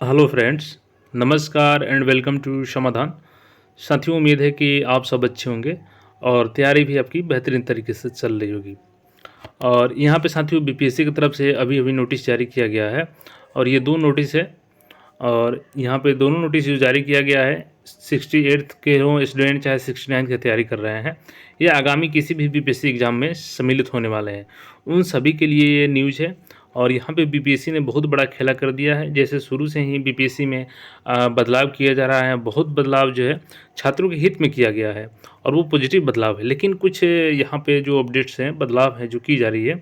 Hello friends, नमस्कार and welcome to समाधान। साथियों, उम्मीद है कि आप सब अच्छे होंगे और तैयारी भी आपकी बेहतरीन तरीके से चल रही होगी। और यहाँ पे साथियों बीपीएससी की तरफ से अभी-अभी नोटिस जारी किया गया है और ये 2 नोटिस है और यहाँ पे दोनों नोटिस जो जारी किया गया है 68th के हों स्टूडेंट चाहे 69th की तैयारी कर रहे हैं, ये आगामी किसी भी बीपीएससी एग्ज़ाम में सम्मिलित होने वाले हैं। उन सभी के लिए ये न्यूज़ है और यहाँ पे बीपीएससी ने बहुत बड़ा खेला कर दिया है। जैसे शुरू से ही बीपीएससी में बदलाव किया जा रहा है, बहुत बदलाव जो है छात्रों के हित में किया गया है और वो पॉजिटिव बदलाव है। लेकिन कुछ यहाँ पे जो अपडेट्स हैं, बदलाव हैं जो की जा रही है,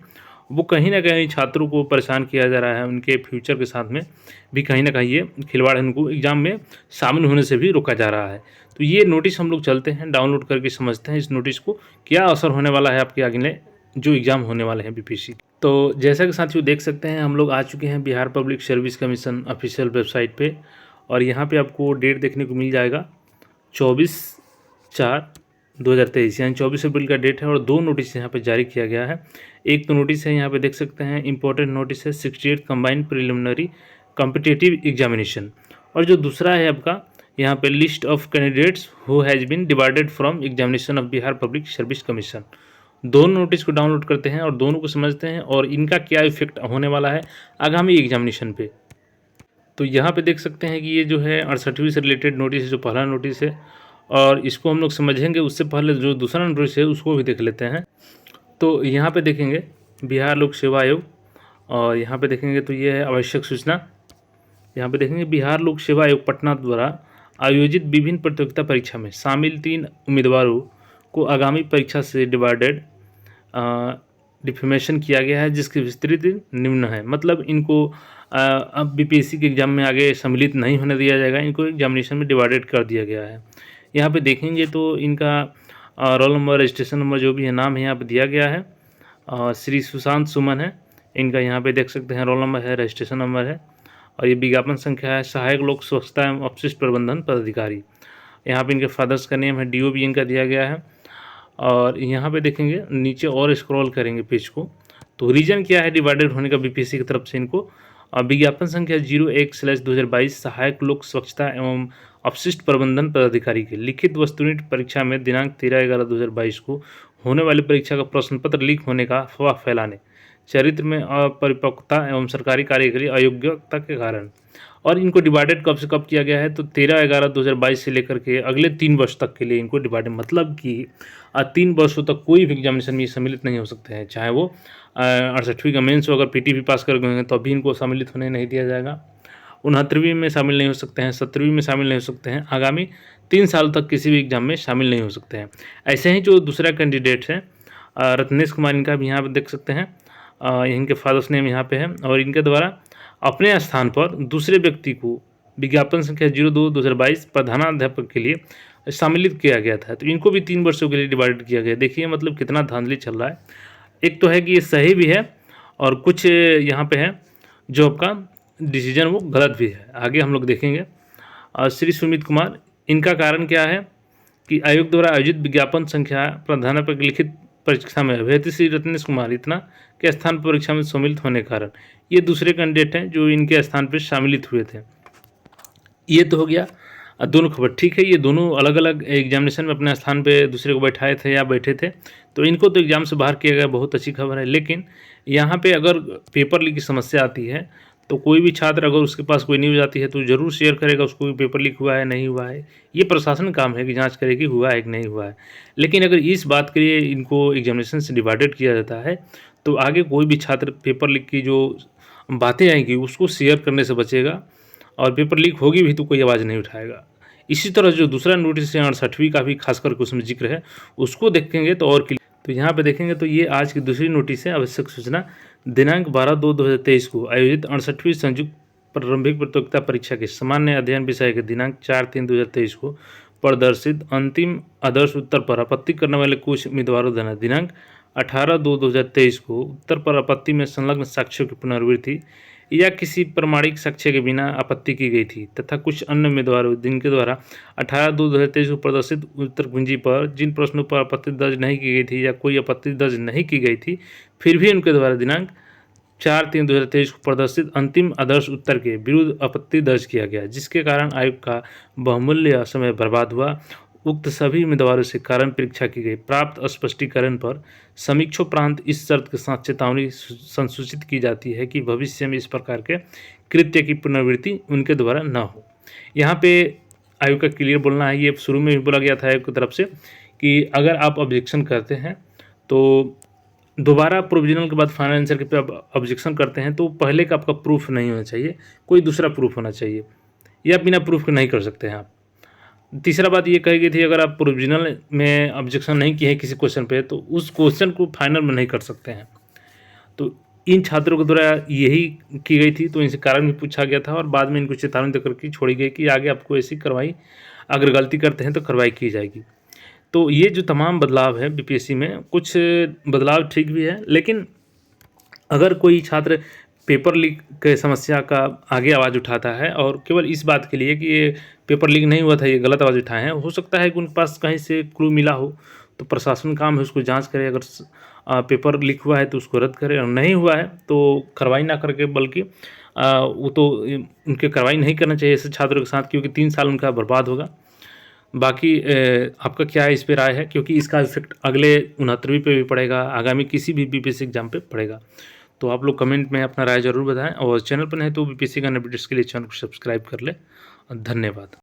वो कहीं न कहीं छात्रों को परेशान किया जा रहा है, उनके फ्यूचर के साथ में भी कहीं न कहीं ये खिलवाड़ उनको एग्ज़ाम में शामिल होने से भी रोका जा रहा है। तो ये नोटिस हम लोग चलते हैं, डाउनलोड करके समझते हैं इस नोटिस को, क्या असर होने वाला है आपके अगले जो एग्ज़ाम होने वाले हैं बीपीएससी के। तो जैसा कि साथियों देख सकते हैं, हम लोग आ चुके हैं Bihar public service commission official website पे और यहाँ पे आपको डेट देखने को मिल जाएगा 24/4/2023 यानी 24 अप्रैल का डेट है और 2 नोटिस यहाँ पे जारी किया गया है। एक तो नोटिस है यहाँ पे देख सकते हैं, इम्पोर्टेंट नोटिस है 68th combined preliminary competitive examination और जो दूसरा है आपका यहाँ पे list of candidates who has been divided from examination of Bihar public service commission. दोनों नोटिस को डाउनलोड करते हैं और दोनों को समझते हैं और इनका क्या इफेक्ट होने वाला है आगामी एग्जामिनेशन पे। तो यहाँ पे देख सकते हैं कि ये जो है 68वीं से रिलेटेड नोटिस है, जो पहला नोटिस है और इसको हम लोग समझेंगे उससे पहले जो दूसरा नोटिस है उसको भी देख लेते हैं। तो यहाँ पे देखेंगे बिहार लोक सेवा आयोग और यहाँ पे देखेंगे तो ये है आवश्यक सूचना। यहाँ पे देखेंगे बिहार लोक सेवा आयोग पटना द्वारा आयोजित विभिन्न प्रतियोगिता परीक्षा में शामिल 3 उम्मीदवारों को आगामी परीक्षा से डिवाइडेड डिफॉर्मेशन किया गया है, जिसकी विस्तृत निम्न है। मतलब इनको अब बीपीएससी के एग्ज़ाम में आगे सम्मिलित नहीं होने दिया जाएगा, इनको एग्जामिनेशन में डिवाइडेड कर दिया गया है। यहाँ पे देखेंगे तो इनका रोल नंबर, रजिस्ट्रेशन नंबर जो भी है, नाम है यहाँ पे दिया गया है। श्री सुशांत सुमन है इनका, यहाँ पे देख सकते हैं रोल नंबर है, रजिस्ट्रेशन नंबर है और ये विज्ञापन संख्या है सहायक लोक स्वच्छता एवं अपशिष्ट प्रबंधन पदाधिकारी। यहाँ पे इनके फादर्स का नेम है, डीओ भी इनका दिया गया है। और यहाँ पे देखेंगे नीचे और स्क्रॉल करेंगे पेज को तो रीजन क्या है डिवाइडेड होने का बीपीएससी की तरफ से इनको, विज्ञापन संख्या 01/2022 सहायक लोक स्वच्छता एवं अपशिष्ट प्रबंधन पदाधिकारी के लिखित वस्तुनिष्ठ परीक्षा में दिनांक 13/11/2022 को होने वाली परीक्षा का प्रश्न पत्र लीक होने का अफवाह फैलाने, चरित्र में अपरिपक्वता एवं सरकारी कार्य के लिए अयोग्यता के कारण। और इनको डिवाइडेड कब से कब किया गया है तो 13/11/2022 से लेकर के अगले 3 वर्ष तक के लिए इनको डिवाइडेड, मतलब कि 3 वर्षों तक कोई भी एग्जामिनेशन में सम्मिलित नहीं हो सकते हैं। चाहे वो 68वीं का मेंस हो, अगर पीटी भी पास कर गए हैं तो अभी इनको सम्मिलित होने नहीं दिया जाएगा। 69वीं में शामिल नहीं हो सकते हैं, 70वीं में शामिल नहीं हो सकते हैं, आगामी 3 साल तक किसी भी एग्जाम में शामिल नहीं हो सकते हैं। ऐसे ही जो दूसरा कैंडिडेट है रत्नेश कुमार, इनका भी यहाँ पर देख सकते हैं, इनके फादर्स नेम यहाँ पे है और इनके द्वारा अपने स्थान पर दूसरे व्यक्ति को विज्ञापन संख्या 02/2022 प्रधानाध्यापक के लिए सम्मिलित किया गया था। तो इनको भी 3 वर्षों के लिए डिवाइडेड किया गया। देखिए मतलब कितना धांधली चल रहा है। एक तो है कि ये सही भी है और कुछ यहाँ पे है जो आपका डिसीजन वो गलत भी है, आगे हम लोग देखेंगे। श्री सुमित कुमार, इनका कारण क्या है कि आयोग द्वारा आयोजित विज्ञापन संख्या प्रधानाध्यापक लिखित परीक्षा में अभ्यर्थी श्री रत्नेश कुमार इतना के स्थान पर परीक्षा में सम्मिलित होने के कारण ये दूसरे कैंडिडेट हैं जो इनके स्थान पर शामिलित हुए थे। ये तो हो गया दोनों खबर, ठीक है। ये दोनों अलग अलग एग्जामिनेशन में अपने स्थान पे दूसरे को बैठाए थे या बैठे थे, तो इनको तो एग्ज़ाम से बाहर किया गया, बहुत अच्छी खबर है। लेकिन यहाँ पे अगर पेपर लीक की समस्या आती है तो कोई भी छात्र अगर उसके पास कोई न्यूज़ आती है तो ज़रूर शेयर करेगा उसको कि पेपर लीक हुआ है नहीं हुआ है। ये प्रशासन काम है कि जाँच करे कि हुआ है कि नहीं हुआ है। लेकिन अगर इस बात के लिए इनको एग्जामिनेशन से डिवाइडेड किया जाता है तो आगे कोई भी छात्र पेपर लीक की जो बातें आएंगी उसको शेयर करने से बचेगा और पेपर लीक होगी भी तो कोई आवाज़ नहीं उठाएगा। इसी तरह जो दूसरा नोटिस है 68वीं का भी खास करके उसमें जिक्र है, उसको देखेंगे तो और क्लियर। तो यहाँ पे देखेंगे तो ये आज की दूसरी नोटिस है, आवश्यक सूचना दिनांक 12/2/2023 को आयोजित 68वीं संयुक्त प्रारंभिक प्रतियोगिता परीक्षा के सामान्य अध्ययन विषय के दिनांक 4/3/2023 को प्रदर्शित अंतिम आदर्श उत्तर पर आपत्ति करने वाले कुछ उम्मीदवारों द्वारा दिनांक 18/2/2023 को उत्तर पर आपत्ति में संलग्न साक्ष्यों की पुनरावृत्ति या किसी प्रमाणिक साक्ष्य के बिना आपत्ति की गई थी तथा कुछ अन्य उम्मीदवारों जिनके द्वारा 18/2/2023 को प्रदर्शित उत्तर कुंजी पर जिन प्रश्नों पर आपत्ति दर्ज नहीं की गई थी या कोई आपत्ति दर्ज नहीं की गई थी, फिर भी उनके द्वारा दिनांक 4/3/2023 को प्रदर्शित अंतिम आदर्श उत्तर के विरुद्ध आपत्ति दर्ज किया गया, जिसके कारण आयोग का बहुमूल्य समय बर्बाद हुआ। उक्त सभी उम्मीदवारों से कारण परीक्षा की गई प्राप्त स्पष्टीकरण पर समीक्षोपरांत इस शर्त के साथ चेतावनी संसूचित की जाती है कि भविष्य में इस प्रकार के कृत्य की पुनरावृत्ति उनके द्वारा न हो। यहाँ पे आयोग का क्लियर बोलना है, ये शुरू में भी बोला गया था आयोग की तरफ से कि अगर आप ऑब्जेक्शन करते हैं तो दोबारा प्रोविजनल के बाद फाइनल आंसर के पे आप ऑब्जेक्शन करते हैं तो पहले का आपका प्रूफ नहीं होना चाहिए, कोई दूसरा प्रूफ होना चाहिए, या बिना प्रूफ के नहीं कर सकते हैं आप। तीसरा बात ये कही गई थी, अगर आप प्रोविजनल में ऑब्जेक्शन नहीं किए हैं किसी क्वेश्चन पे तो उस क्वेश्चन को फाइनल में नहीं कर सकते हैं। तो इन छात्रों के द्वारा यही की गई थी, तो इनसे कारण भी पूछा गया था और बाद में इनको चेतावनी देकर के छोड़ी गई कि आगे आपको ऐसी कार्रवाई, अगर गलती करते हैं तो कार्रवाई की जाएगी। तो ये जो तमाम बदलाव है बीपीएससी में, कुछ बदलाव ठीक भी है, लेकिन अगर कोई छात्र पेपर लीक के समस्या का आगे आवाज़ उठाता है और केवल इस बात के लिए कि ये पेपर लीक नहीं हुआ था, ये गलत आवाज़ उठाए हैं, हो सकता है कि उनके पास कहीं से क्लू मिला हो, तो प्रशासन काम है उसको जांच करे। अगर पेपर लीक हुआ है तो उसको रद्द करे, और नहीं हुआ है तो कार्रवाई ना करके, बल्कि वो तो उनके कार्रवाई नहीं करना चाहिए ऐसे छात्रों के साथ, क्योंकि 3 साल उनका बर्बाद होगा। बाकी आपका क्या इस पे राय है, क्योंकि इसका इफेक्ट अगले 69वीं पे भी पड़ेगा, आगामी किसी भी बीपीएससी एग्जाम पे पड़ेगा। तो आप लोग कमेंट में अपना राय ज़रूर बताएं, और चैनल पर नहीं तो बीपीएससी का अपडेट्स के लिए चैनल को सब्सक्राइब कर लें। धन्यवाद।